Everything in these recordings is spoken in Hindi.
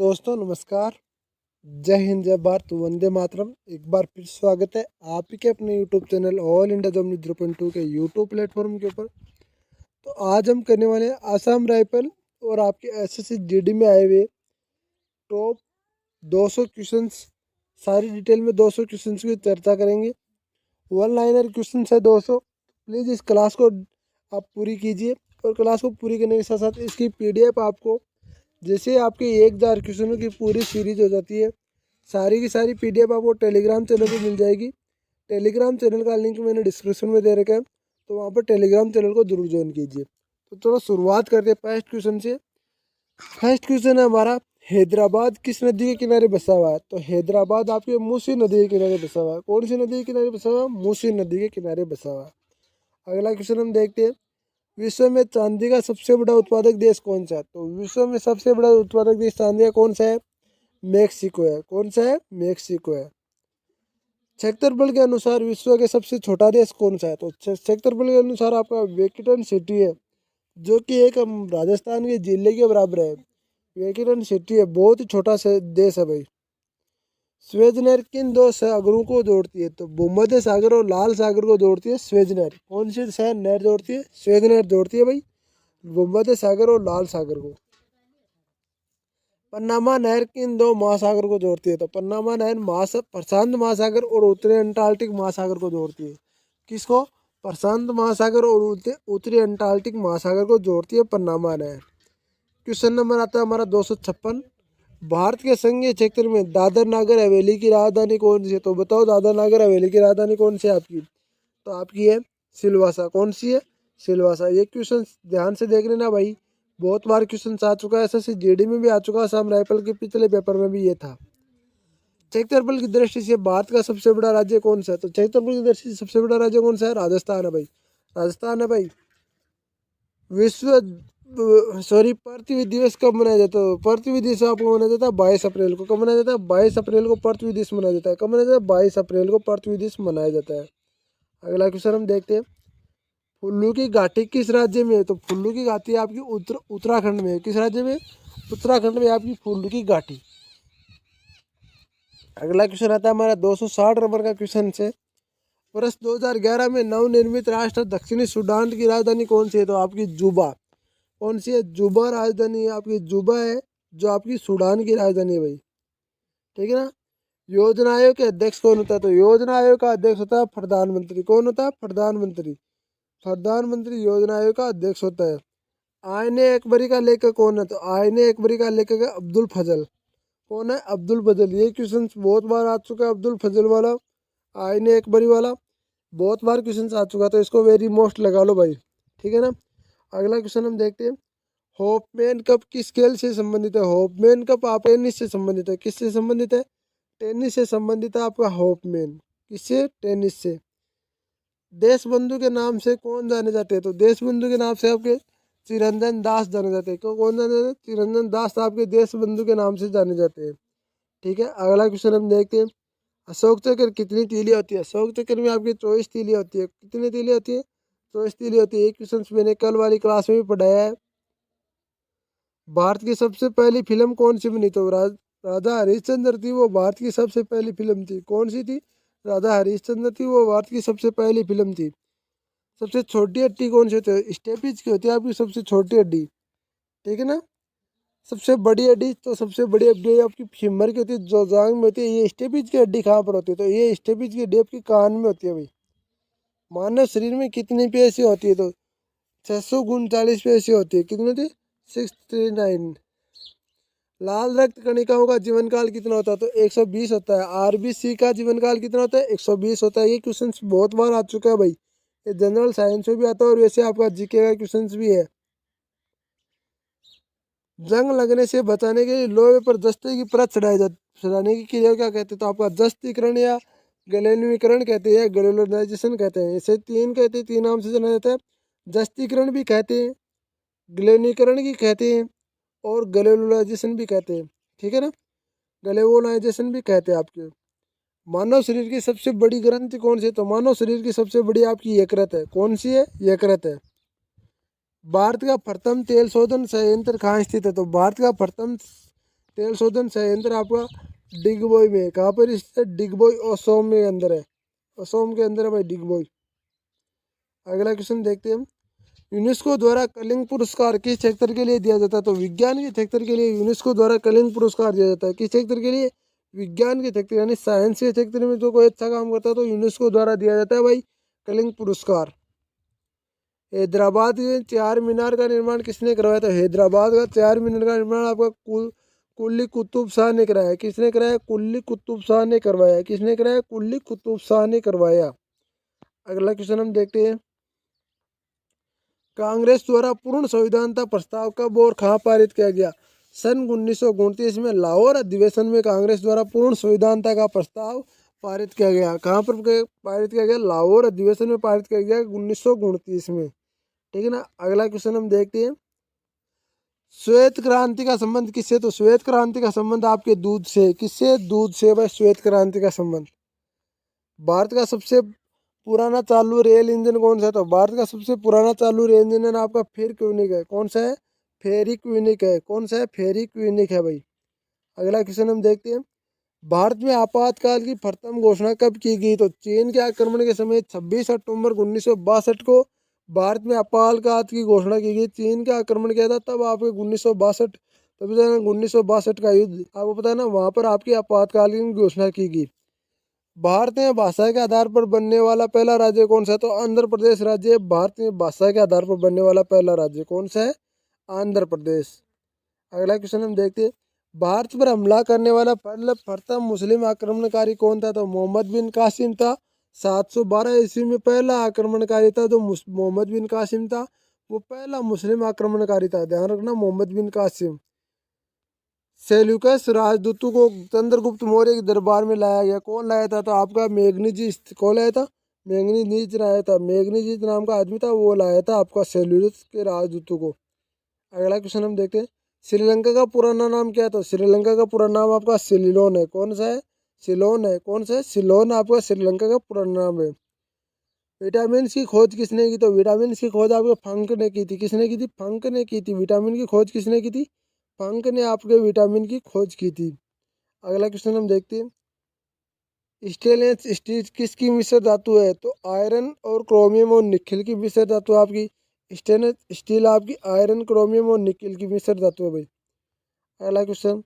दोस्तों नमस्कार। जय हिंद, जय भारत, वंदे मातरम। एक बार फिर स्वागत है आप ही के अपने यूट्यूब चैनल ऑल इंडिया जमनी 0.2 के यूट्यूब प्लेटफॉर्म के ऊपर। तो आज हम करने वाले हैं आसाम राइफल और आपके एसएससी जीडी में आए हुए टॉप 200 क्वेश्चंस। सारी डिटेल में 200 क्वेश्चंस की चर्चा करेंगे। वन लाइनर क्वेश्चन है 200। प्लीज़ इस क्लास को आप पूरी कीजिए और क्लास को पूरी करने के साथ साथ इसकी PDF आपको, जैसे आपके 1000 क्वेश्चनों की पूरी सीरीज हो जाती है, सारी की सारी PDF आपको टेलीग्राम चैनल पर मिल जाएगी। टेलीग्राम चैनल का लिंक मैंने डिस्क्रिप्शन में दे रखा है, तो वहाँ पर टेलीग्राम चैनल को जरूर ज्वाइन कीजिए। तो चलो शुरुआत करते हैं फर्स्ट क्वेश्चन से। फर्स्ट क्वेश्चन है हमारा, हैदराबाद किस नदी के किनारे बसा हुआ है? तो हैदराबाद आपके मूसी नदी के किनारे बसा हुआ है। कौन सी नदी के किनारे बसा हुआ है? मूसी नदी के किनारे बसा हुआ है। अगला क्वेश्चन हम देखते हैं, विश्व में चांदी का सबसे बड़ा उत्पादक देश कौन सा है? तो विश्व में सबसे बड़ा उत्पादक देश चांदी का कौन सा है? मेक्सिको है। कौन सा है? मेक्सिको है। क्षेत्रफल के अनुसार विश्व के सबसे छोटा देश कौन सा है? तो क्षेत्रफल के अनुसार आपका वेटिकन सिटी है, जो कि एक राजस्थान के जिले के बराबर है। वेटिकन सिटी है, बहुत ही छोटा देश है भाई। स्वेज नहर किन दो सागरों को जोड़ती है? तो भूमध्य सागर और लाल सागर को जोड़ती है स्वेज नहर। कौन सी नहर जोड़ती है? स्वेज नहर जोड़ती है भाई भूमध्य सागर और लाल सागर को। पन्नामा नहर किन दो महासागर को जोड़ती है? तो पन्नामा नहर प्रशांत महासागर और उत्तरी अंटार्कटिक महासागर को जोड़ती है। किसको? प्रशांत महासागर और उत्तरी अंटार्कटिक महासागर को जोड़ती है पन्नामा नहर। क्वेश्चन नंबर आता है हमारा 256। भारत के संघीय क्षेत्र में दादर नागर हवेली की राजधानी कौन सी है? तो बताओ दादर नागर हवेली की राजधानी कौन सी है आपकी? तो आपकी है सिलवासा। कौन सी है? सिलवासा। ये क्वेश्चन ध्यान से देख लेना भाई, बहुत बार क्वेश्चन आ चुका है, एसएससी जीडी में भी आ चुका है, आसाम राइफल के पिछले पेपर में भी ये था। क्षेत्रफल की दृष्टि से भारत का सबसे बड़ा राज्य कौन सा है? तो क्षेत्रफल की दृष्टि से सबसे बड़ा राज्य कौन सा है? राजस्थान है भाई। राजस्थान है भाई। पृथ्वी दिवस कब मनाया जाता है? पृथ्वी दिवस आपको मनाया जाता है 22 अप्रैल को। कब मनाया जाता है? 22 अप्रैल को पृथ्वी दिवस मनाया जाता है। कब मनाया जाता है? 22 अप्रैल को पृथ्वी दिवस मनाया जाता है। अगला क्वेश्चन हम देखते हैं, फुल्लू की घाटी किस राज्य में है? तो फुल्लू की घाटी आपकी उत्तराखंड में है। किस राज्य में? उत्तराखंड में आपकी फुल्लू की घाटी। अगला क्वेश्चन आता है हमारा 260 नंबर का क्वेश्चन से, वर्ष 2011 में नवनिर्मित राष्ट्र दक्षिणी सूडान की राजधानी कौन सी है? तो आपकी जुबा। कौन सी है? जुबा राजधानी आपकी जुबा है, जो आपकी सूडान की राजधानी है भाई। ठीक है ना। योजना आयोग के अध्यक्ष कौन होता है? तो योजना आयोग का अध्यक्ष होता है प्रधानमंत्री। कौन होता है? प्रधानमंत्री। प्रधानमंत्री योजना आयोग का अध्यक्ष होता है। आईने अकबरी का लेखक कौन है? तो आईने अकबरी का लेखक है अब्दुल फजल। कौन है? अब्दुल फजल। ये क्वेश्चन बहुत बार आ चुका है, अब्दुल फजल वाला, आईने अकबरी वाला बहुत बार क्वेश्चन आ चुका है, तो इसको वेरी मोस्ट लगा लो भाई। ठीक है ना। अगला क्वेश्चन हम देखते हैं, होपमैन कप किस खेल से संबंधित है? होपमैन कप आप टेनिस से संबंधित है। किससे संबंधित है? टेनिस से संबंधित है आपका होपमैन। किससे? टेनिस से। देश बंधु के नाम से कौन जाने जाते हैं? तो देश बंधु के नाम से आपके चिरंजन दास जाने जाते हैं। क्यों? कौन जाने जाते हैं? चिरंजन दास आपके देश बंधु के नाम से जाने जाते हैं। ठीक है। अगला क्वेश्चन हम देखते हैं, अशोक चक्र कितनी तीलियां होती है? अशोक चक्र में आपकी 24 तीलियां होती है। कितनी तीलियां होती है? 24 तीलियां होती है। ये क्वेश्चन मैंने कल वाली क्लास में भी पढ़ाया है। भारत की सबसे पहली फिल्म कौन सी बनी? तो राधा हरिश्चंद्र थी, वो भारत की सबसे पहली फिल्म थी। कौन सी थी? राधा हरिश्चंद्र थी, वो भारत की सबसे पहली फिल्म थी। सबसे छोटी हड्डी कौन सी होती है? स्टेपिज की होती है आपकी सबसे छोटी हड्डी। ठीक है ना। सबसे बड़ी हड्डी, तो सबसे बड़ी हड्डी आपकी फीमर की होती है, जो जांग में होती है। ये स्टेपिज की हड्डी कहाँ पर होती है? तो ये स्टेपिज की हड्डी आपकी कान में होती है भाई। मानव शरीर में कितनी पेशी होती है? तो 639 पेशी होती है। कितनी होती है? 639। लाल रक्त कणिकाओं का जीवन काल कितना होता है? तो 120 होता है। आरबीसी का जीवन काल कितना होता है? 120 होता है। ये क्वेश्चन बहुत बार आ चुका है भाई, ये जनरल साइंस में भी आता है और वैसे आपका जीके का क्वेश्चन भी है। जंग लगने से बचाने के लिए लोहे पर जस्ते की परत चढ़ाने की क्रिया क्या कहते हैं? तो आपका जस्तीकरण या गैलेनिवीकरण कहते हैं, ग्लोनलाइजेशन कहते हैं। इसे तीन कहते हैं, तीन नाम से जाना जाता है। जस्तीकरण भी कहते हैं, ग्लेनीकरण भी कहते हैं और ग्लोनलाइजेशन भी कहते हैं। ठीक है ना। ग्लोनलाइजेशन भी कहते हैं आपके। मानव शरीर की सबसे बड़ी ग्रंथि कौन सी है? तो मानव शरीर की सबसे बड़ी आपकी यकृत है। कौन सी है? यकृत है। भारत का प्रथम तेल शोधन संयंत्र कहाँ स्थित है? तो भारत का प्रथम तेल शोधन संयंत्र आपका डिगबोई में है। कहाँ पर स्थित है? डिगबोई असम में अंदर है, असम के अंदर है भाई डिगबोई। अगला क्वेश्चन देखते हैं हम। यूनेस्को द्वारा कलिंग पुरस्कार किस क्षेत्र के लिए दिया जाता है? तो विज्ञान के क्षेत्र के लिए यूनेस्को द्वारा कलिंग पुरस्कार दिया जाता है। किस क्षेत्र के लिए? विज्ञान के क्षेत्र यानी साइंस के क्षेत्र में जो कोई अच्छा काम करता है तो यूनेस्को द्वारा दिया जाता है भाई कलिंग पुरस्कार। हैदराबाद में चार मीनार का निर्माण किसने करवाया? था हैदराबाद का चार मीनार का निर्माण आपका कुल्ली कुतुब शाह ने कराया। किसने कराया? कुल्ली कुतुब शाह ने करवाया। किसने कराया? कुल्ली कुतुब शाह ने करवाया। अगला क्वेश्चन हम देखते हैं। कांग्रेस द्वारा पूर्ण संविधानता प्रस्ताव कब और कहाँ पारित किया गया? सन 1929 में लाहौर अधिवेशन में कांग्रेस द्वारा पूर्ण संविधानता का प्रस्ताव पारित किया गया। कहाँ पर पारित किया गया? लाहौर अधिवेशन में पारित किया गया 1929 में। ठीक है ना। अगला क्वेश्चन हम देखते हैं। श्वेत क्रांति का संबंध किससे? तो श्वेत क्रांति का संबंध आपके दूध से। किससे? दूध से भाई श्वेत क्रांति का संबंध। भारत का सबसे पुराना चालू रेल इंजन कौन सा है? तो भारत का सबसे पुराना चालू रेल इंजन आपका फेरिक्विनिक है। कौन सा है? फेरिक्विनिक है। कौन सा है? फेरिक्विनिक है भाई। अगला क्वेश्चन हम देखते हैं। भारत में आपातकाल की प्रथम घोषणा कब की गई? तो चीन के आक्रमण के समय 26 अक्टूबर 1962 को भारत में आपातकाल की घोषणा की गई। चीन का आक्रमण किया था तब आपके 1962, तभी 1962 का युद्ध आपको पता है ना, वहाँ पर आपकी आपातकालीन घोषणा की गई। भारत में भाषा के आधार पर बनने वाला पहला राज्य कौन सा है? तो आंध्र प्रदेश राज्य भारत में भाषा के आधार पर बनने वाला पहला राज्य कौन सा है? आंध्र प्रदेश। अगला क्वेश्चन हम देखते हैं। भारत पर हमला करने वाला प्रथम मुस्लिम आक्रमणकारी कौन था? तो मोहम्मद बिन कासिम था। 712 ईस्वी में पहला आक्रमणकारी था जो मोहम्मद बिन कासिम था, वो पहला मुस्लिम आक्रमणकारी था। ध्यान रखना, मोहम्मद बिन कासिम। सेल्यूकस राजदूतों को चंद्रगुप्त मौर्य के दरबार में लाया गया। कौन लाया था? तो आपका मैग्नीजीज। कौन लाया था? मैग्नीजीज लाया था। मैग्नीजीज नाम का आदमी था, वो लाया था आपका सेल्यूकस के राजदूतों को। अगला क्वेश्चन हम देखते हैं। श्रीलंका का पुराना नाम क्या है? तो श्रीलंका का पुराना नाम आपका सिलोन है। कौन सा है? सिलोन है। कौन सा है? सिलोन आपका श्रीलंका का पुराना नाम है। विटामिन की खोज किसने की? तो विटामिन की खोज आपके फंक ने की थी। किसने की थी? फंक ने की थी। विटामिन की खोज किसने की थी? फंक ने आपके विटामिन की खोज की थी। अगला क्वेश्चन हम देखते हैं। स्टेनलेस स्टील किसकी मिश्र धातु है? तो आयरन और क्रोमियम और निकिल की मिश्र धातु आपकी स्टेनलेस स्टील आपकी आयरन, क्रोमियम और निकिल की मिश्र धातु है भाई। अगला क्वेश्चन।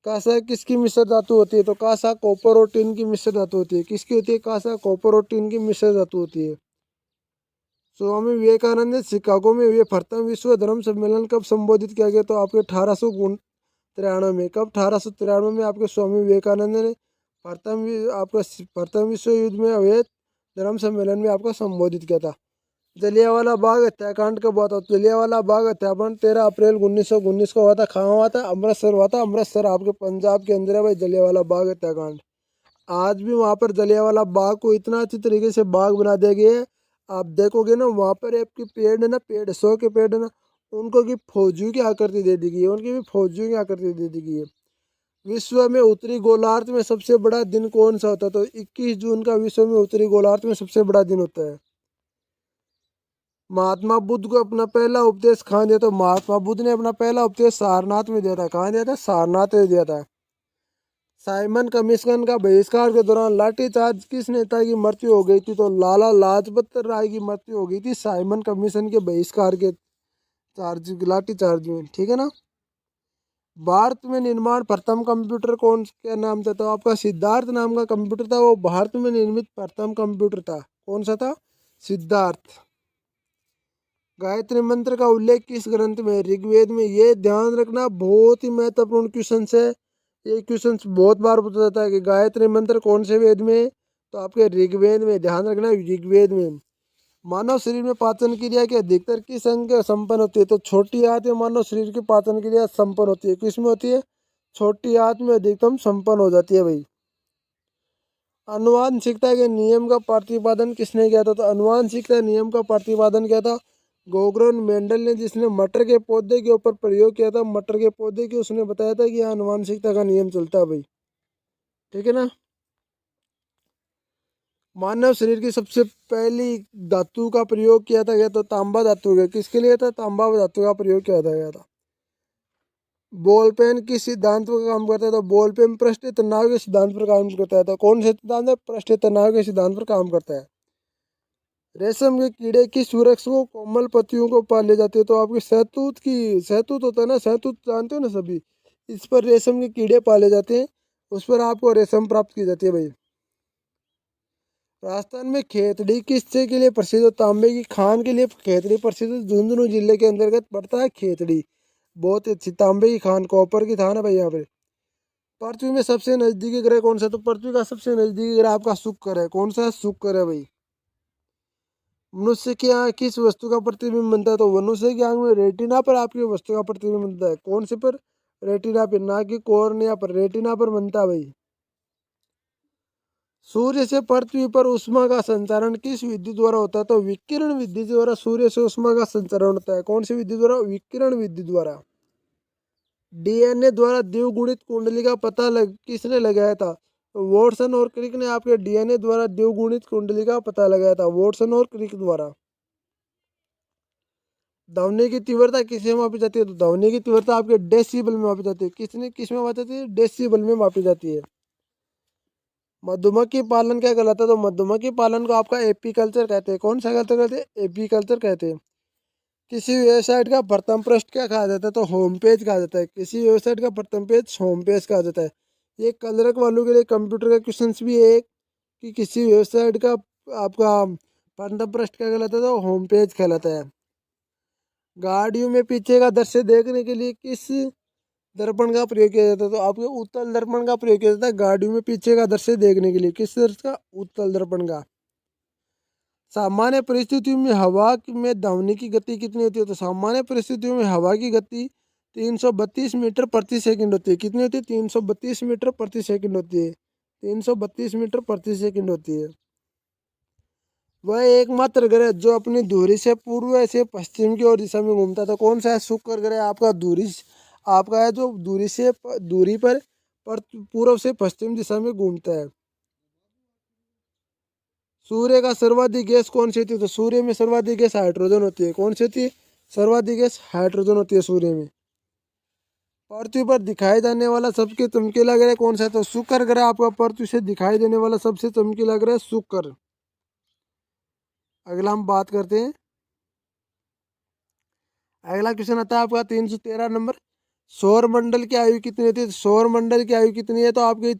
कांसा किसकी मिश्र धातु होती है? तो कांसा कॉपर और टिन की मिश्र धातु होती है। किसकी होती है? कांसा कॉपर और टिन की मिश्र धातु होती है। स्वामी विवेकानंद ने शिकागो में हुए प्रथम विश्व धर्म सम्मेलन कब संबोधित किया गया? तो आपके 1893 में। कब? 1893 में आपके स्वामी विवेकानंद ने प्रथम विश्व युद्ध में हुए धर्म सम्मेलन में आपका संबोधित किया था। जलियांवाला बाग हत्याकांड कब हुआ था? जलियांवाला बाग हत्याकांड 13 अप्रैल 1919 को हुआ था। कहाँ हुआ था? अमृतसर हुआ था। अमृतसर आपके पंजाब के अंदर है भाई जलियांवाला बाग हत्याकांड। आज भी वहाँ पर जलियांवाला बाग को इतना अच्छी तरीके से बाग बना दिया गया है, आप देखोगे ना वहाँ पर आपके पेड़ है ना, पेड़ 100 के पेड़ है ना, उनको की फौजियों की आकृति दे दी गई है। उनकी भी फौजियों की आकृति दे दी गई है। विश्व में उत्तरी गोलार्ध में सबसे बड़ा दिन कौन सा होता है? तो 21 जून का विश्व में उत्तरी गोलार्ध में सबसे बड़ा दिन होता है। महात्मा बुद्ध को अपना पहला उपदेश कहाँ दिया? तो महात्मा बुद्ध ने अपना पहला उपदेश सारनाथ में दिया था। कहाँ दिया था? सारनाथ में दिया था। साइमन कमीशन का बहिष्कार के दौरान लाठीचार्ज किस नेता की मृत्यु हो गई थी? तो लाला लाजपत राय की मृत्यु हो गई थी साइमन कमीशन के बहिष्कार के लाठीचार्ज में। ठीक है ना। भारत में निर्माण प्रथम कंप्यूटर कौन क्या नाम था? तो आपका सिद्धार्थ नाम का कंप्यूटर था, वो भारत में निर्मित प्रथम कंप्यूटर था। कौन सा था? सिद्धार्थ। गायत्री मंत्र का उल्लेख किस ग्रंथ में? ऋग्वेद में। ये ध्यान रखना, बहुत ही महत्वपूर्ण क्वेश्चन है। ये क्वेश्चन बहुत बार पूछा जाता है कि गायत्री मंत्र कौन से वेद में? तो आपके ऋग्वेद में। ध्यान रखना, ऋग्वेद में। मानव शरीर में पाचन क्रिया के अधिकतर किस अंग के संपन्न होती है? तो छोटी आंत में मानव शरीर की पाचन क्रिया संपन्न होती है। किस में होती है? छोटी आंत में अधिकतम संपन्न हो जाती है भाई। आनुवांशिकता के नियम का प्रतिपादन किसने किया था? तो आनुवांशिकता नियम का प्रतिपादन किया था गोगरन मेंडल ने, जिसने मटर के पौधे के ऊपर प्रयोग किया था। मटर के पौधे की उसने बताया था कि आनुवांशिकता का नियम चलता है भाई। ठीक है ना। मानव शरीर की सबसे पहली धातु का प्रयोग किया था गया तो तांबा धातु का। किसके लिए था? तांबा धातु का प्रयोग किया था गया था। बॉल पेन किस सिद्धांत पर काम करता है? तो बॉल पेन पृष्ठीय तनाव के सिद्धांत पर काम करता है। तो कौन से सिद्धांत है? पृष्ठीय तनाव के सिद्धांत पर काम करता है। रेशम के कीड़े की सुरक्षा को कोमल पत्तियों को पाले जाते हैं। तो आपके शहतूत होता है ना, शहतूत जानते हो ना सभी, इस पर रेशम के कीड़े पाले जाते हैं, उस पर आपको रेशम प्राप्त की जाती है भाई। राजस्थान में खेतड़ी किससे के लिए प्रसिद्ध है? तांबे की खान के लिए खेतड़ी प्रसिद्ध है। झुंझुनू जिले के अंतर्गत पड़ता है खेतड़ी। बहुत अच्छी तांबे की खान, कॉपर की थान है भाई यहाँ पे। पृथ्वी में सबसे नजदीकी ग्रह कौन सा? तो पृथ्वी का सबसे नजदीकी ग्रह आपका शुक्र है। कौन सा है? शुक्र है भाई। मनुष्य की आंख किस वस्तु का प्रतिबिंब बनता है? तो मनुष्य की आंख में रेटिना पर आपकी वस्तु का प्रतिबिंब बनता है। कौन से पर? रेटिना पर, ना कि कॉर्निया पर, रेटिना पर बनता है भाई। सूर्य से पृथ्वी पर उष्मा का संचारण किस विधि द्वारा होता है? तो विकिरण विधि द्वारा सूर्य से उष्मा का संचारण होता है। कौन सी विधि द्वारा? विकिरण विधि द्वारा। डीएनए द्वारा द्विगुणित कुंडली का पता किसने लगाया था? तो वॉटसन और क्रिक ने आपके डीएनए द्वारा द्विगुणित कुंडली का पता लगाया था, वॉटसन और क्रिक द्वारा। ध्वनि की तीव्रता किसमें मापी जाती है? तो ध्वनि की तीव्रता आपके डेसिबल में मापी जाती है। किस में मापी जाती है? डेसिबल में मापी जाती है। मधुमक्खी पालन क्या कहलाता है? तो मधुमक्खी पालन को आपका एपीकल्चर कहते हैं। कौन सा कल्चर कहते हैं? एपीकल्चर कहते हैं। किसी वेबसाइट का प्रथम पृष्ठ क्या कहा जाता है? तो होम पेज कहा जाता है। किसी वेबसाइट का प्रथम पेज होम पेज कहा जाता है। ये कलरक वालों के लिए कंप्यूटर का क्वेश्चन भी है एक, कि किसी वेबसाइट का आपका प्रथम पृष्ठ क्या कहलाता है? तो होम पेज कहलाता है। गाड़ियों में पीछे का दृश्य देखने के लिए किस दर्पण का प्रयोग किया जाता है? तो आपके उत्तल दर्पण का प्रयोग किया जाता है गाड़ियों में पीछे का दृश्य देखने के लिए। किस दृश्य का? उत्तल दर्पण का। सामान्य परिस्थितियों में हवा में ध्वनि की गति कितनी होती है? तो सामान्य परिस्थितियों में हवा की गति 332 मीटर प्रति सेकंड होती है। कितनी होती है? 332 मीटर प्रति सेकंड होती है। 332 मीटर प्रति सेकंड होती है। वह एकमात्र ग्रह जो अपनी धुरी से पूर्व से पश्चिम की ओर दिशा में घूमता था। कौन सा है? शुक्र ग्रह आपका आपका है जो दूरी पर पूर्व से पश्चिम दिशा में घूमता है। सूर्य का सर्वाधिक गैस कौन सी होती है? तो सूर्य में सर्वाधिक गैस हाइड्रोजन होती है। कौन सी होती है? सर्वाधिक गैस हाइड्रोजन होती है सूर्य में। पृथ्वी पर दिखाई देने वाला सबसे चमकीला ग्रह कौन सा है? तो शुक्र ग्रह आपका पृथ्वी से दिखाई देने वाला सबसे चमकीला ग्रह शुक्र। अगला हम बात करते हैं। अगला क्वेश्चन आता है आपका 313 नंबर। सौर मंडल की आयु कितनी होती है? सौर मंडल की आयु कितनी है? तो आपकी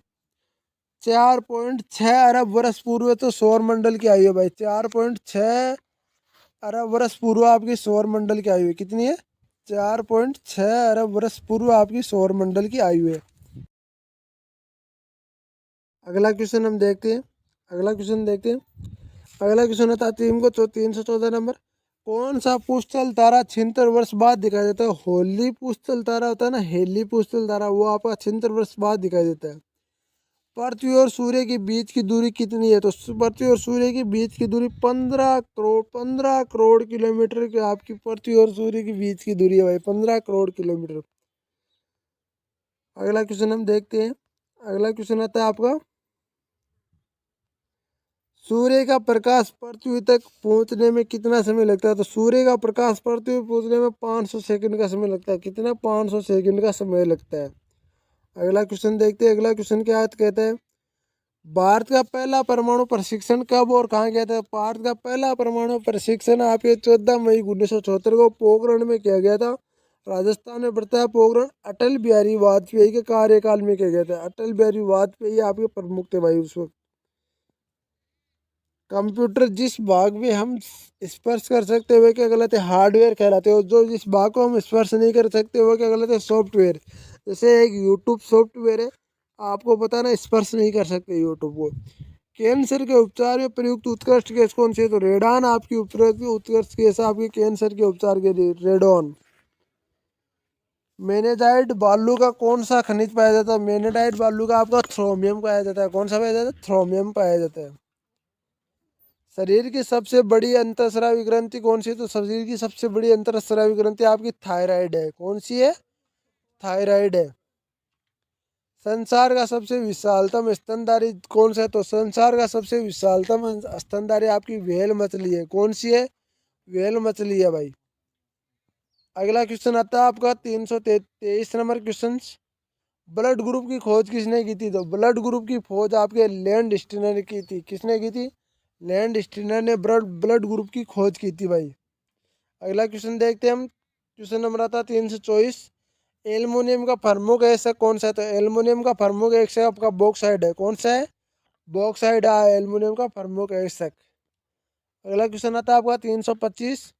4.6 अरब वर्ष पूर्व तो सौर मंडल की आयु है भाई। 4.6 अरब वर्ष पूर्व आपकी सौर मंडल की आयु है। कितनी है? 4.6 अरब वर्ष पूर्व आपकी सौर मंडल की आयु है। अगला क्वेश्चन हम देखते हैं। अगला क्वेश्चन देखते हैं। अगला क्वेश्चन आता है 314 नंबर। कौन सा पुष्टल तारा 76 वर्ष बाद दिखाई देता है? होली पुष्टल तारा होता है ना, हेली पुष्टल तारा, वो आपका 76 वर्ष बाद दिखाई देता है। पृथ्वी और सूर्य के बीच की दूरी कितनी है? तो पृथ्वी और सूर्य के बीच की दूरी 15 करोड़ किलोमीटर की आपकी पृथ्वी और सूर्य के बीच की दूरी है भाई, 15 करोड़ किलोमीटर। अगला क्वेश्चन हम देखते हैं। अगला क्वेश्चन आता है आपका, सूर्य का प्रकाश पृथ्वी तक पहुंचने में कितना समय लगता है? तो सूर्य का प्रकाश पृथ्वी पर पहुंचने में 500 सेकंड का समय लगता है। कितना? 500 सेकंड का समय लगता है। अगला क्वेश्चन देखते हैं। अगला क्वेश्चन क्या कहता है? भारत का पहला परमाणु परीक्षण कब और कहाँ किया था? भारत का पहला परमाणु परीक्षण आपके 14 मई 1974 को पोखरण में किया गया था। राजस्थान में पड़ता है पोखरण। अटल बिहारी वाजपेयी के कार्यकाल में किया गया था। अटल बिहारी वाजपेयी आपके प्रमुख थे भाई उस वक्त। कंप्यूटर जिस भाग में हम स्पर्श कर सकते हुए क्या गलत है? हार्डवेयर कहलाते हैं। जो जिस भाग को हम स्पर्श नहीं कर सकते हुए क्या गलत है? सॉफ्टवेयर। जैसे एक यूट्यूब सॉफ्टवेयर है, आपको पता ना, स्पर्श नहीं कर सकते यूट्यूब को। कैंसर के उपचार में प्रयुक्त उत्कृष्ट गैस कौन सी है? तो रेडान आपकी उत्कृष्ट गैस आपकी कैंसर के उपचार के लिए, रेडॉन। मेनेजाइट बालू का कौन सा खनिज पाया जाता है? मेनेजाइट बालू का आपका थ्रोमियम पाया जाता है। कौन सा पाया जाता है? थ्रोमियम पाया जाता है। शरीर की सबसे बड़ी अंतःस्रावी ग्रंथि कौन सी है? तो शरीर की सबसे बड़ी अंतःस्रावी ग्रंथि आपकी थायराइड है। कौन सी है? थायराइड है। संसार का सबसे विशालतम स्तनधारी कौन सा है? तो संसार का सबसे विशालतम स्तनधारी आपकी व्हेल मछली है। कौन सी है? व्हेल मछली है भाई। अगला क्वेश्चन आता है आपका 323 नंबर क्वेश्चन। ब्लड ग्रुप की खोज किसने की थी? तो ब्लड ग्रुप की खोज आपके लैंड स्टीनर ने की थी। किसने की थी? लैंड स्टीनर ने ब्लड ब्लड ग्रुप की खोज की थी भाई। अगला क्वेश्चन देखते हैं हम। क्वेश्चन नंबर आता है 324। एल्युमिनियम का प्रमुख ऐसा कौन सा है? तो एल्युमिनियम का प्रमुख एक से आपका बॉक्साइड है। कौन सा है? बॉक्साइड है एल्युमिनियम का प्रमुख ऐसा। अगला क्वेश्चन आता है आपका 325।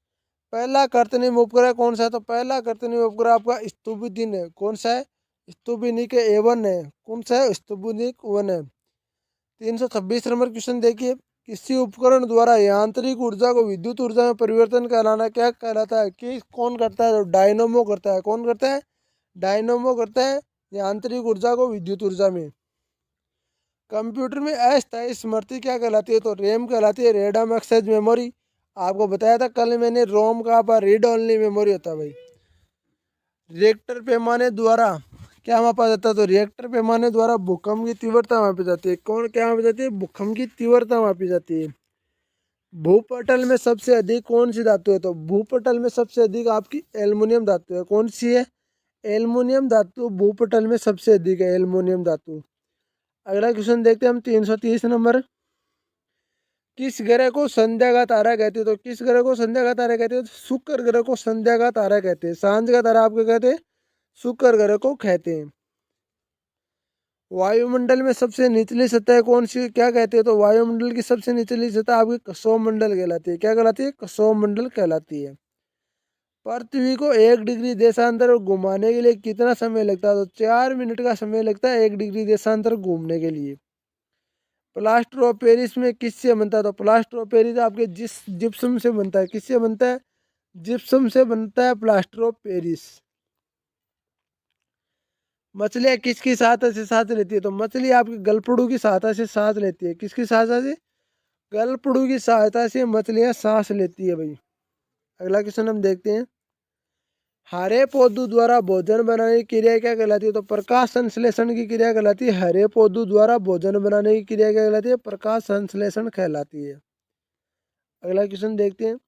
पहला कृत्रिम उपग्रह कौन सा है? तो पहला कृत्रिम उपग्रह आपका स्पुतनिक है। कौन सा है? स्पुतनिक A1 है। कौन सा है? स्पुतनिक 1 है। 326 नंबर क्वेश्चन देखिए। किसी उपकरण द्वारा यांत्रिक ऊर्जा को विद्युत ऊर्जा में परिवर्तन कराना क्या कहलाता है? कि कौन करता है? तो डायनोमो करता है। कौन करता है? डायनोमो करता है यांत्रिक ऊर्जा को विद्युत ऊर्जा में। कंप्यूटर में अस्थायी स्मृति क्या कहलाती है? तो रैम कहलाती है, रैंडम एक्सेस मेमोरी। आपको बताया था कल मैंने, रोम का आप रीड ओनली मेमोरी होता है भाई। रिएक्टर पैमाने द्वारा क्या मापा जाता है? तो रिएक्टर पैमाने द्वारा भूकंप की तीव्रता मापी जाती है। कौन क्या मापी जाती है? भूकंप की तीव्रता मापी जाती है। भूपटल में सबसे अधिक कौन सी धातु है? तो भूपटल में सबसे अधिक आपकी एल्युमिनियम धातु है। कौन सी है? एल्युमिनियम धातु भूपटल में सबसे अधिक है, एल्युमिनियम धातु। अगला क्वेश्चन देखते हैं हम 330 नंबर। किस ग्रह को संध्या का तारा कहते हैं? तो किस ग्रह को संध्या का तारा कहते हैं? तो शुक्र ग्रह को संध्या का तारा कहते हैं। सांझ का तारा आपको कहते हैं, शुक्र ग्रह को कहते हैं। वायुमंडल में सबसे निचली सतह कौन सी क्या कहते हैं? तो वायुमंडल की सबसे निचली सतह आपकी कसौम मंडल कहलाती है। क्या कहलाती है? कसौम मंडल कहलाती है। पृथ्वी को 1 डिग्री देशांतर घुमाने के लिए कितना समय लगता है? तो 4 मिनट का समय लगता है 1 डिग्री देशांतर घूमने के लिए। प्लास्टर ऑफ पेरिस में किससे बनता है? तो प्लास्टर ऑफ पेरिस आपके जिप्सम से बनता है। किससे बनता है? जिप्सम से बनता है प्लास्टर ऑफ पेरिस। मछलियाँ किसकी सहायता से सांस लेती है? तो मछली आपकी गलफड़ू की सहायता से सांस लेती है। किसकी सहायता से? गलफड़ू की सहायता से मछलियाँ सांस लेती है भाई। अगला क्वेश्चन हम देखते हैं। हरे पौधों द्वारा भोजन बनाने की क्रिया क्या कहलाती है? तो प्रकाश संश्लेषण की क्रिया कहलाती है। हरे पौधों द्वारा भोजन बनाने की क्रिया क्या कहलाती है? प्रकाश संश्लेषण कहलाती है। अगला क्वेश्चन देखते हैं।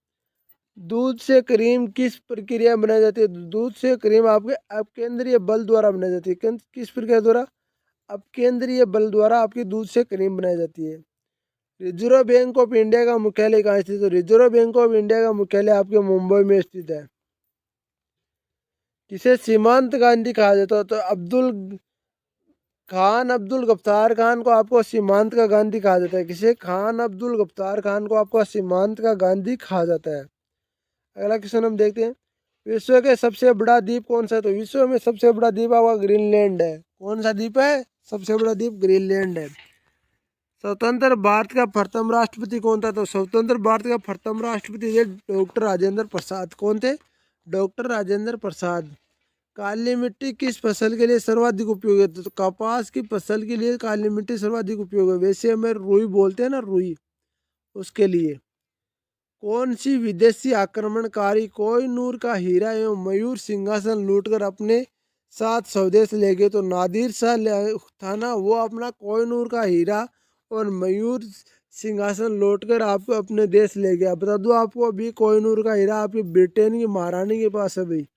दूध से क्रीम किस प्रक्रिया में बनाई जाती है? दूध से क्रीम आपके अपकेंद्रीय बल द्वारा बनाई जाती है। किस प्रक्रिया द्वारा? अपकेंद्रीय बल द्वारा आपकी दूध से क्रीम बनाई जाती है। रिजर्व बैंक ऑफ इंडिया का मुख्यालय कहाँ स्थित है? तो रिजर्व बैंक ऑफ इंडिया का मुख्यालय आपके मुंबई में स्थित है। किसे सीमांत गांधी कहा जाता है? तो अब्दुल गफ्तार खान को आपको सीमांत का गांधी कहा जाता है। किसे? खान अब्दुल गफ्तार खान को आपको सीमांत का गांधी कहा जाता है। अगला क्वेश्चन हम देखते हैं। विश्व के सबसे बड़ा द्वीप कौन सा है? तो विश्व में सबसे बड़ा द्वीप आपका ग्रीनलैंड है। कौन सा द्वीप है? सबसे बड़ा द्वीप ग्रीनलैंड है। स्वतंत्र भारत का प्रथम राष्ट्रपति कौन था? तो स्वतंत्र भारत का प्रथम राष्ट्रपति थे डॉक्टर राजेंद्र प्रसाद। कौन थे? डॉक्टर राजेंद्र प्रसाद। काली मिट्टी किस फसल के लिए सर्वाधिक उपयोगी है? तो कपास की फसल के लिए काली मिट्टी सर्वाधिक उपयोगी है। वैसे हमें रुई बोलते हैं ना, रुई, उसके लिए। कौन सी विदेशी आक्रमणकारी कोहिनूर का हीरा एवं मयूर सिंहासन लूटकर अपने साथ स्वदेश ले गए? तो नादिर शाह था ना, वो अपना कोहिनूर का हीरा और मयूर सिंहासन लौटकर आपको अपने देश ले गया। बता दो आपको, अभी कोहिनूर का हीरा आपकी ब्रिटेन की महारानी के पास है भाई।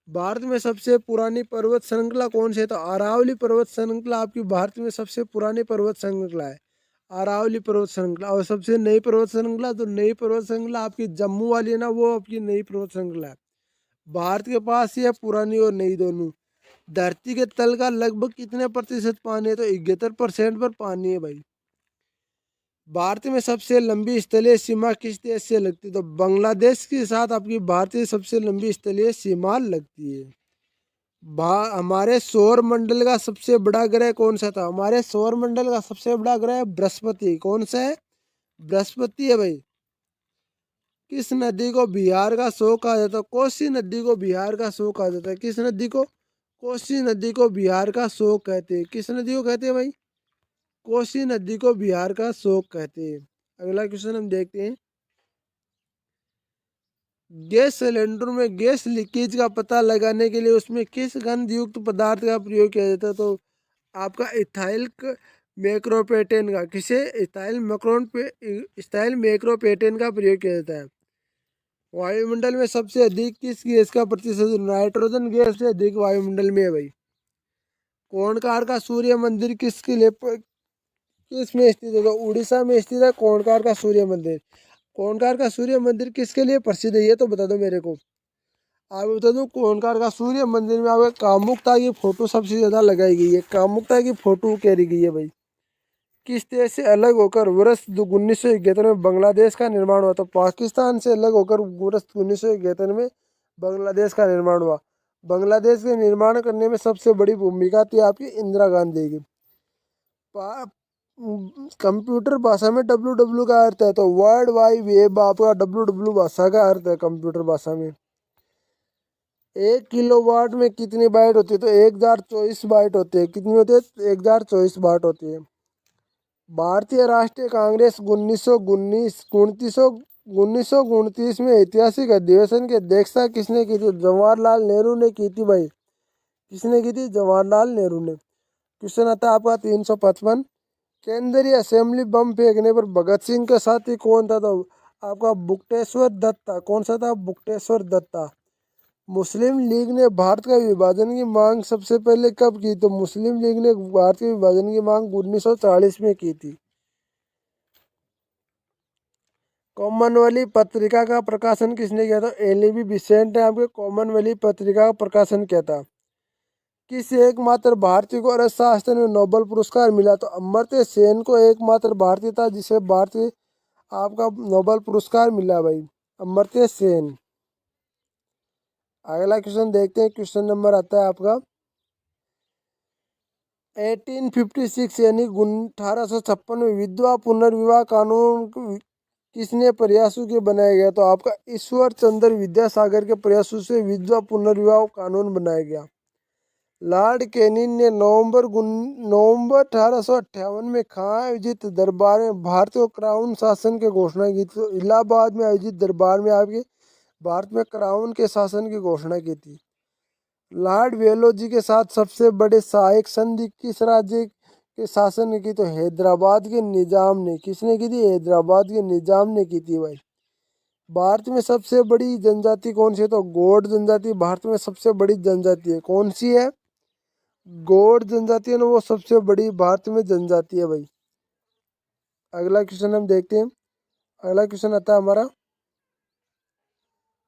भारत में सबसे पुरानी पर्वत श्रृंखला कौन सी है? तो अरावली पर्वत श्रृंखला आपकी भारत में सबसे पुरानी पर्वत श्रृंखला है, अरावली पर्वत श्रृंखला। और सबसे नई पर्वत श्रृंखला, तो नई पर्वत श्रृंखला आपकी जम्मू वाली है ना, वो आपकी नई पर्वत श्रृंखला है। भारत के पास ये पुरानी और नई दोनों। धरती के तल का लगभग कितने प्रतिशत पानी है? तो 71% पर पानी है भाई। भारत में सबसे लंबी स्थलीय सीमा किस देश से लगती है? तो बांग्लादेश के साथ आपकी भारतीय सबसे लंबी स्थलीय सीमा लगती है। हमारे सौर मंडल का सबसे बड़ा ग्रह कौन सा था? हमारे सौर मंडल का सबसे बड़ा ग्रह बृहस्पति। कौन सा है? बृहस्पति है भाई। किस नदी को बिहार का शोक कहा जाता है? कोसी नदी को बिहार का शोक कहा जाता है। किस नदी को? कोसी नदी को बिहार का शोक कहते हैं। किस नदी को कहते हैं भाई? कोसी नदी को बिहार का शोक कहते हैं। अगला क्वेश्चन हम देखते हैं। गैस सिलेंडर में गैस लीकेज का पता लगाने के लिए उसमें किस गंध युक्त पदार्थ का प्रयोग किया जाता है? तो आपका इथाइल मैक्रोपेटेन का, किसे? इथाइल मैक्रोपेटेन का प्रयोग किया जाता है। वायुमंडल में सबसे अधिक किस गैस का प्रतिशत नाइट्रोजन गैस से अधिक वायुमंडल में है भाई। कोणकार का सूर्य मंदिर किस में स्थित है, तो उड़ीसा में स्थित है कोणकार का सूर्य मंदिर। कोणकार का सूर्य मंदिर किसके लिए प्रसिद्ध है ये तो बता दो मेरे को। आप बता दो कोणकार का सूर्य मंदिर में आपको कामुकता की फोटो सबसे ज्यादा लगाई गई है, कामुकता की फोटो करी गई है भाई। किस देश से अलग होकर वर्ष 1971 में बांग्लादेश का निर्माण हुआ, तो पाकिस्तान से अलग होकर वर्ष 1971 में बांग्लादेश का निर्माण हुआ। बांग्लादेश के निर्माण करने में सबसे बड़ी भूमिका थी आपकी इंदिरा गांधी की। कंप्यूटर भाषा में डब्ल्यू डब्ल्यू का अर्थ है, तो वर्ल्ड वाइड वेब आपका डब्ल्यू डब्ल्यू भाषा का अर्थ है कंप्यूटर भाषा में। 1 किलोवाट में कितनी बाइट होती है, तो 1024 बाइट होती है। कितनी होती है, 1024 बाइट होती है। भारतीय राष्ट्रीय कांग्रेस 1929 में ऐतिहासिक अधिवेशन की अध्यक्षता किसने की थी, जवाहरलाल नेहरू ने की थी भाई। किसने की थी, जवाहरलाल नेहरू ने। क्वेश्चन आता है आपका 355, केंद्रीय असेंबली बम फेंकने पर भगत सिंह का साथी कौन था, तो आपका बुकटेश्वर दत्त था। कौन सा था, बुकटेश्वर दत्त था। मुस्लिम लीग ने भारत का विभाजन की मांग सबसे पहले कब की, तो मुस्लिम लीग ने भारत के विभाजन की मांग 1940 में की थी। कॉमनवेल्थ पत्रिका का प्रकाशन किसने किया था, एलईबी बिसेंट ने आपके कॉमनवेल्थ पत्रिका का प्रकाशन किया था। किस एकमात्र भारतीय को अर्थशास्त्र में नोबेल पुरस्कार मिला, तो अमर्त्य सेन को एकमात्र भारतीय था जिसे भारतीय आपका नोबेल पुरस्कार मिला भाई, अमर्त्य सेन। अगला क्वेश्चन देखते हैं। क्वेश्चन नंबर आता है आपका 1856 यानी 1856 में विधवा पुनर्विवाह कानून किसने प्रयासों के बनाया गया, तो आपका ईश्वर चंद्र विद्यासागर के प्रयासों से विधवा पुनर्विवाह कानून बनाया गया। लॉर्ड कैनिंग ने नवंबर 1858 में कहाँ आयोजित दरबार में भारतीय क्राउन शासन की घोषणा की थी, तो इलाहाबाद में आयोजित दरबार में आपके भारत में क्राउन के शासन की घोषणा की थी। लॉर्ड वेलोजी के साथ सबसे बड़े सहायक संधि किस राज्य के शासन ने की, तो हैदराबाद के निजाम ने। किसने की थी, हैदराबाद के निजाम ने की थी भाई। भारत में सबसे बड़ी जनजाति कौन सी है, तो गौड़ जनजाति भारत में सबसे बड़ी जनजाति है। कौन सी है, गौड़ जनजाति है ना, वो सबसे बड़ी भारत में जनजाति है भाई। अगला क्वेश्चन हम देखते हैं। अगला क्वेश्चन आता है हमारा,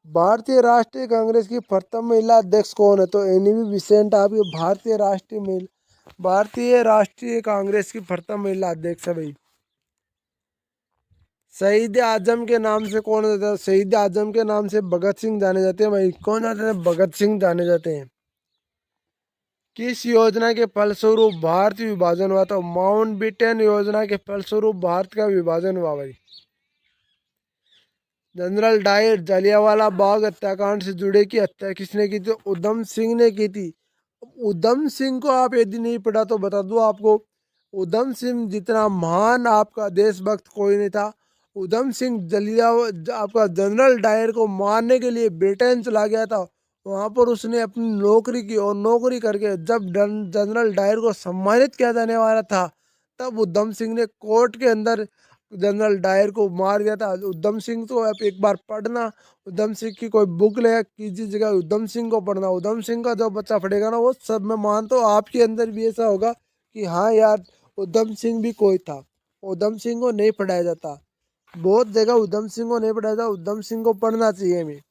भारतीय राष्ट्रीय कांग्रेस की प्रथम महिला अध्यक्ष कौन है, तो एनीवी बिसेंट आपकी भारतीय राष्ट्रीय कांग्रेस की प्रथम महिला अध्यक्ष है भाई। शहीद आजम के नाम से कौन जाता है, शहीद आजम के नाम से भगत सिंह जाने जाते हैं भाई। कौन जाते हैं, भगत सिंह जाने जाते हैं। किस योजना के फलस्वरूप भारत विभाजन हुआ, तो माउंटबेटन योजना के फलस्वरूप भारत का विभाजन हुआ भाई। जनरल डायर जलियांवाला बाग हत्याकांड से जुड़े की हत्या किसने की थी, उधम सिंह ने की थी। उधम सिंह को आप यदि नहीं पढ़ा तो बता दूं आपको, उधम सिंह जितना महान आपका देशभक्त कोई नहीं था। उधम सिंह आपका जनरल डायर को मारने के लिए ब्रिटेन चला गया था। वहां पर उसने अपनी नौकरी की और नौकरी करके जब जनरल डायर को सम्मानित किया जाने वाला था, तब उधम सिंह ने कोर्ट के अंदर जनरल डायर को मार दिया था। उधम सिंह तो आप एक बार पढ़ना, उधम सिंह की कोई बुक ले कीजिएगा, उधम सिंह को पढ़ना। उधम सिंह का जो बच्चा पढ़ेगा ना, वो सब मैं मानता हूँ आपके अंदर भी ऐसा होगा कि हाँ यार उधम सिंह भी कोई था। उधम सिंह को नहीं पढ़ाया जाता, बहुत जगह उधम सिंह को नहीं पढ़ाया जाता, उधम सिंह को पढ़ना चाहिए हमें।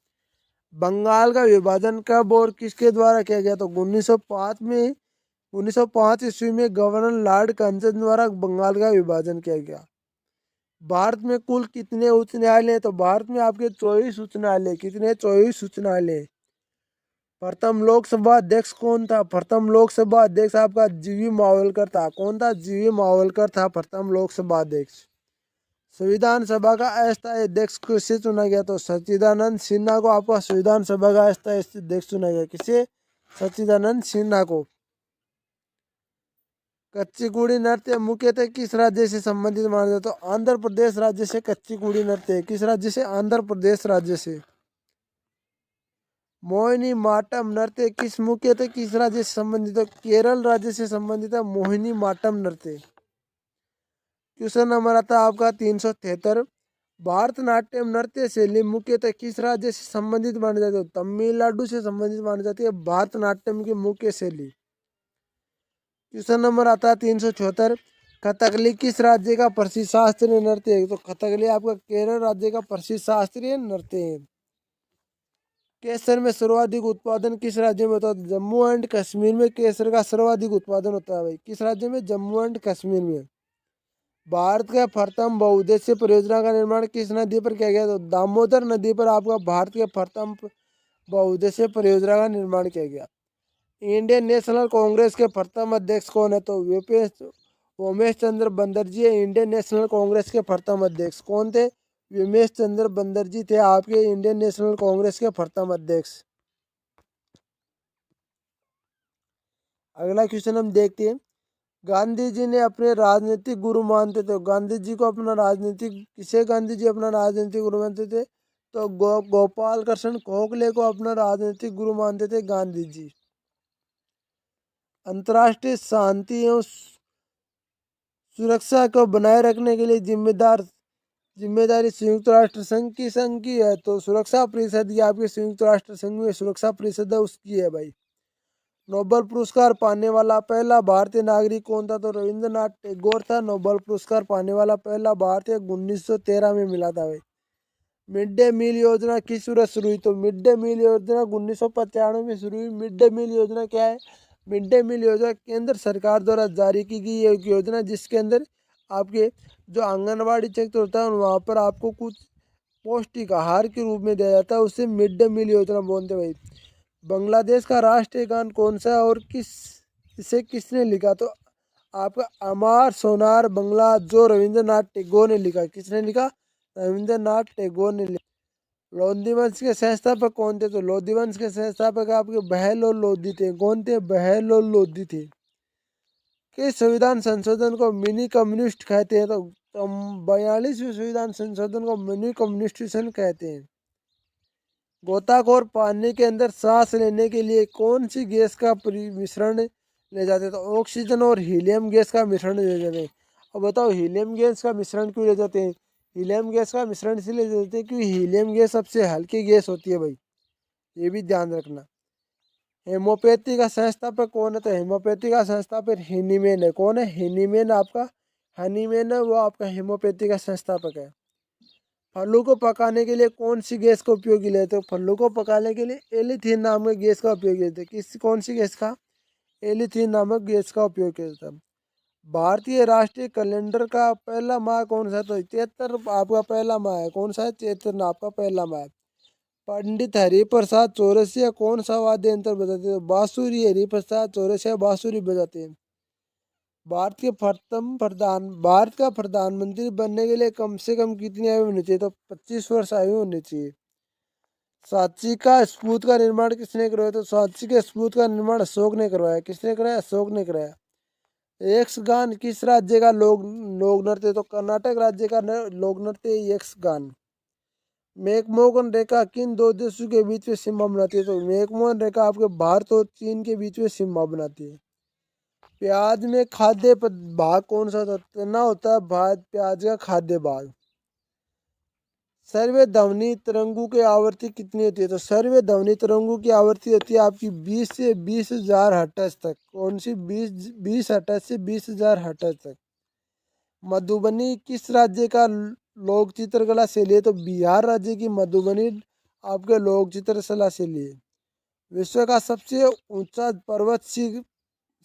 बंगाल का विभाजन कब और किसके द्वारा किया गया, तो 1905 में 1905 ईस्वी में गवर्नर लॉर्ड कर्जन द्वारा बंगाल का विभाजन किया गया। भारत में कुल कितने उच्च न्यायालय हैं, तो भारत में आपके 24 उच्च न्यायालय। कितने, 24 उच्च न्यायालय। प्रथम लोकसभा अध्यक्ष कौन था, प्रथम लोकसभा अध्यक्ष आपका जीवी मावलकर था। कौन था, जीवी मावलकर था प्रथम लोकसभा अध्यक्ष। संविधान सभा का अस्थायी अध्यक्ष किसे चुना गया, तो सच्चिदानंद सिन्हा को आपका संविधान सभा का अस्थायी अध्यक्ष चुना गया। किसे, सच्चिदानंद सिन्हा को। कच्चीपुड़ी नृत्य मुख्यतः किस राज्य से संबंधित माना जाता है, तो आंध्र प्रदेश राज्य से कच्चीपुड़ी नृत्य। किस राज्य से, आंध्र प्रदेश राज्य से। मोहिनी माटम नृत्य मुख्यतः किस राज्य से संबंधित है, केरल राज्य से संबंधित है मोहिनी माटम नृत्य। क्वेश्चन नंबर आता है आपका 373, भारतनाट्यम नृत्य शैली मुख्यतः किस राज्य से संबंधित मानी जाती है? तमिलनाडु से संबंधित मानी जाती है भारतनाट्यम की मुख्य शैली। क्वेश्चन नंबर आता है 374। कथकली किस राज्य का प्रसिद्ध शास्त्रीय नृत्य है? तो कथकली आपका केरल राज्य का प्रसिद्ध शास्त्रीय नृत्य है। केसर में सर्वाधिक उत्पादन किस राज्य में होता है? जम्मू एंड कश्मीर में केसर का सर्वाधिक उत्पादन होता है भाई। किस राज्य में? जम्मू एंड कश्मीर में। भारत का प्रथम बहुउद्देशीय परियोजना का निर्माण किस नदी पर किया गया? तो दामोदर नदी पर आपका भारत के प्रथम बहुउद्देशीय परियोजना का निर्माण किया गया। इंडियन नेशनल कांग्रेस के प्रथम अध्यक्ष कौन है? तो उमेश चंद्र बनर्जी इंडियन नेशनल कांग्रेस के प्रथम अध्यक्ष कौन थे? उमेश चंद्र बनर्जी थे आपके इंडियन नेशनल कांग्रेस के प्रथम अध्यक्ष। अगला क्वेश्चन हम देखते हैं। गांधी जी ने अपने राजनीतिक गुरु मानते थे। गांधी जी को अपना राजनीतिक किसे गांधी जी अपना राजनीतिक गुरु मानते थे? तो गोपाल कृष्ण गोखले को अपना राजनीतिक गुरु मानते थे गांधी जी। अंतर्राष्ट्रीय शांति एवं सुरक्षा को बनाए रखने के लिए जिम्मेदारी संयुक्त राष्ट्र संघ की है। तो सुरक्षा परिषद ये आपके संयुक्त राष्ट्र संघ में सुरक्षा परिषद है उसकी है भाई। नोबेल पुरस्कार पाने वाला पहला भारतीय नागरिक कौन था? तो रविंद्रनाथ टैगोर था नोबेल पुरस्कार पाने वाला पहला भारतीय। 1913 में मिला था भाई। मिड डे मील योजना किस वर्ष शुरू हुई? तो मिड डे मील योजना 1995 में शुरू हुई। मिड डे मील योजना क्या है? मिड डे मील योजना केंद्र सरकार द्वारा जारी की गई एक योजना जिसके अंदर आपके जो आंगनबाड़ी क्षेत्र होता है वहाँ पर आपको कुछ पौष्टिक आहार के रूप में दिया जाता है, उसे मिड डे मील योजना बोलते हैं भाई। बांग्लादेश का राष्ट्रीय गान कौन सा है और इसे किसने लिखा? तो आपका अमार सोनार बंगला जो रविंद्रनाथ टैगोर ने लिखा। किसने लिखा? रविंद्रनाथ टैगोर ने लिखा। लोधी वंश के संस्थापक कौन थे? तो लोधी वंश के संस्थापक आपके बहलोल लोधी थे। कौन थे? बहलोल लोधी थे। किस संविधान संशोधन को मिनी कम्युनिस्ट कहते हैं? तो 42वें संविधान संशोधन को मिनी कम्युनिस्टेशन कहते हैं। गोताखोर पानी के अंदर सांस लेने के लिए कौन सी गैस का मिश्रण ले जाते हैं? तो ऑक्सीजन और हीलियम गैस का मिश्रण ले जाते हैं। अब बताओ हीलियम गैस का मिश्रण क्यों ले जाते हैं? हीलियम गैस का मिश्रण इसलिए ले जाते हैं क्योंकि हीलियम गैस सबसे हल्की गैस होती है भाई, ये भी ध्यान रखना। हेमोपैथी का संस्थापक कौन है? तो हेमोपैथी का संस्थापक हेनीमैन है। कौन है? हेनीमैन आपका हनीमैन है, वो आपका हेमोपैथी का संस्थापक है। फलों को पकाने के लिए कौन सी गैस का उपयोग किया जाता है? फलों को पकाने के लिए एलिथीन नामक गैस का उपयोग किया जाता है। कौन सी गैस का? एलिथीन नामक गैस का उपयोग किया जाता है। भारतीय राष्ट्रीय कैलेंडर का पहला माह कौन सा? तो चैत्र आपका पहला माह है। कौन सा है? चैत्र आपका पहला माह है। पंडित हरिप्रसाद चौरसिया कौन सा वाद्य यंत्र बजाते हैं? बांसुरी। हरिप्रसाद चौरसिया बांसुरी बजाते हैं। भारत का प्रधानमंत्री बनने के लिए कम से कम कितनी आयु होनी चाहिए? तो 25 वर्ष आयु होनी चाहिए। सांची का स्तूप का निर्माण किसने करवाया? तो सांची के स्तूप का निर्माण अशोक ने करवाया। किसने कराया? अशोक ने कराया। यक्षगान किस राज्य का लोक नृत्य? तो कर्नाटक राज्य का लोक नृत्य यक्षगान। मैकमोहन रेखा किन दो देशों के बीच में सीमा बनाती है? तो मैकमोहन रेखा आपके भारत और चीन के बीच में सीमा बनाती है। प्याज में खाद्य भाग कौन सा तना होता है? प्याज का खाद्य भाग। सर्व ध्वनि तरंगों की आवृत्ति कितनी होती है? तो सर्व ध्वनि तरंगों की आवृत्ति होती है आपकी 20 से 20,000 हर्ट्ज तक। कौन सी? 20 हर्ट्ज से 20,000 हर्ट्ज तक। मधुबनी किस राज्य का लोक चित्रकला शैली है? तो बिहार राज्य की मधुबनी आपके लोक चित्रकला शैली है। विश्व का सबसे ऊंचा पर्वत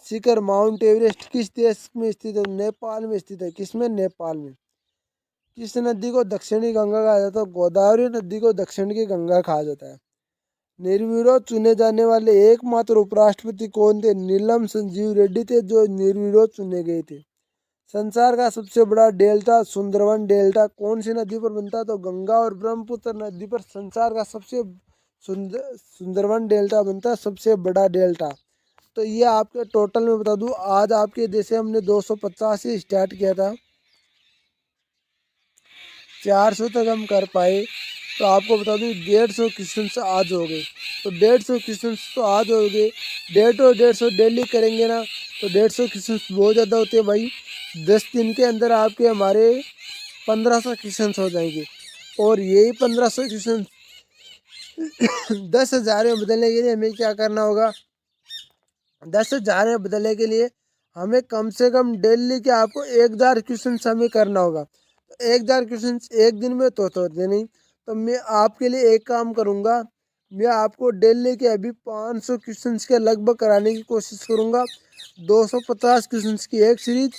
शिखर माउंट एवरेस्ट किस देश में स्थित है? नेपाल में स्थित है। किसमें? नेपाल में। किस नदी को दक्षिणी गंगा कहा जाता है? गोदावरी नदी को दक्षिण की गंगा कहा जाता है। निर्विरोध चुने जाने वाले एकमात्र उपराष्ट्रपति कौन थे? नीलम संजीव रेड्डी थे जो निर्विरोध चुने गए थे। संसार का सबसे बड़ा डेल्टा सुंदरवन डेल्टा कौन सी नदी पर बनता है? तो गंगा और ब्रह्मपुत्र नदी पर संसार का सबसे सुंदरवन डेल्टा बनता है, सबसे बड़ा डेल्टा। तो ये आपके टोटल में बता दूं, आज आपके देश से हमने 250 से स्टार्ट किया था, 400 तक हम कर पाए। तो आपको बता दूं 150 क्वेश्चन आज हो गए। तो 150 क्वेश्चन तो आज हो गए। 150 डेली करेंगे ना तो 150 क्वेश्चन बहुत ज़्यादा होते हैं भाई। 10 दिन के अंदर आपके हमारे 1500 क्वेश्चन हो जाएंगे। और यही 1500 क्वेश्चन 10,000 में बदलने के लिए हमें क्या करना होगा? 10,000 में बदलने के लिए हमें कम से कम डेली के आपको 1,000 क्वेश्चन हमें करना होगा। तो 1,000 क्वेश्चन एक दिन में तो होते नहीं, तो मैं आपके लिए एक काम करूँगा, मैं आपको डेली के अभी 500 क्वेश्चन के लगभग कराने की कोशिश करूँगा। 250 क्वेश्चन की एक सीरीज,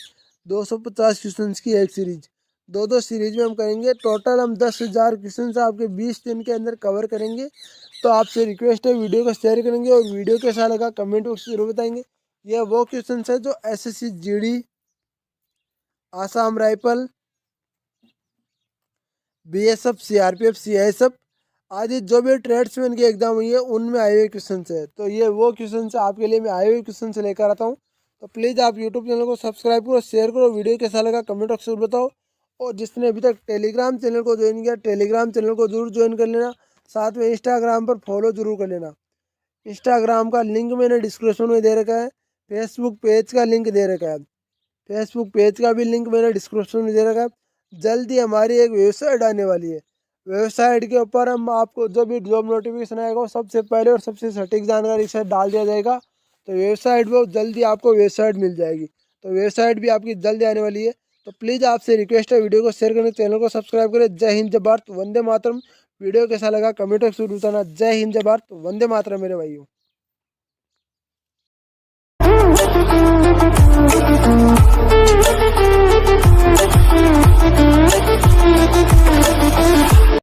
250 क्वेश्चन की एक सीरीज, दो सीरीज में हम करेंगे। टोटल हम 10,000 क्वेश्चन आपके 20 दिन के अंदर कवर करेंगे। तो आपसे रिक्वेस्ट है, वीडियो को शेयर करेंगे और वीडियो कैसा लगा कमेंट बॉक्स में जरूर बताएंगे। यह वो क्वेश्चन है जो SSC GD, Assam rifle, BSF, CRPF, CISF आदि जो भी ट्रेड्समैन की एग्जाम हुई है उनमें आए हुए क्वेश्चन है। तो ये वो क्वेश्चन है आपके लिए मैं आए हुए क्वेश्चन से लेकर आता हूँ। तो प्लीज़ आप यूट्यूब चैनल को सब्सक्राइब करो, शेयर करो, वीडियो कैसा लगा कमेंट बॉक्स में बताओ। और जिसने अभी तक टेलीग्राम चैनल को ज्वाइन किया, टेलीग्राम चैनल को जरूर ज्वाइन कर लेना। साथ में इंस्टाग्राम पर फॉलो जरूर कर लेना। इंस्टाग्राम का लिंक मैंने डिस्क्रिप्शन में दे रखा है, फेसबुक पेज का लिंक दे रखा है, फेसबुक पेज का भी लिंक मैंने डिस्क्रिप्शन में दे रखा है। जल्दी हमारी एक वेबसाइट आने वाली है, वेबसाइट के ऊपर हम आपको जो भी जॉब नोटिफिकेशन आएगा सबसे पहले और सबसे सटीक जानकारी से डाल दिया जाएगा। तो वेबसाइट पर जल्दी आपको वेबसाइट मिल जाएगी। तो वेबसाइट भी आपकी जल्दी आने वाली है। तो प्लीज़ आपसे रिक्वेस्ट है, वीडियो को शेयर करें, चैनल को सब्सक्राइब करें। जय हिंद, जय भारत, वंदे मातरम। वीडियो कैसा लगा कमेंट बॉक्स में बताना। जय हिंद, जय भारत, वंदे मातरम मेरे भाइयों।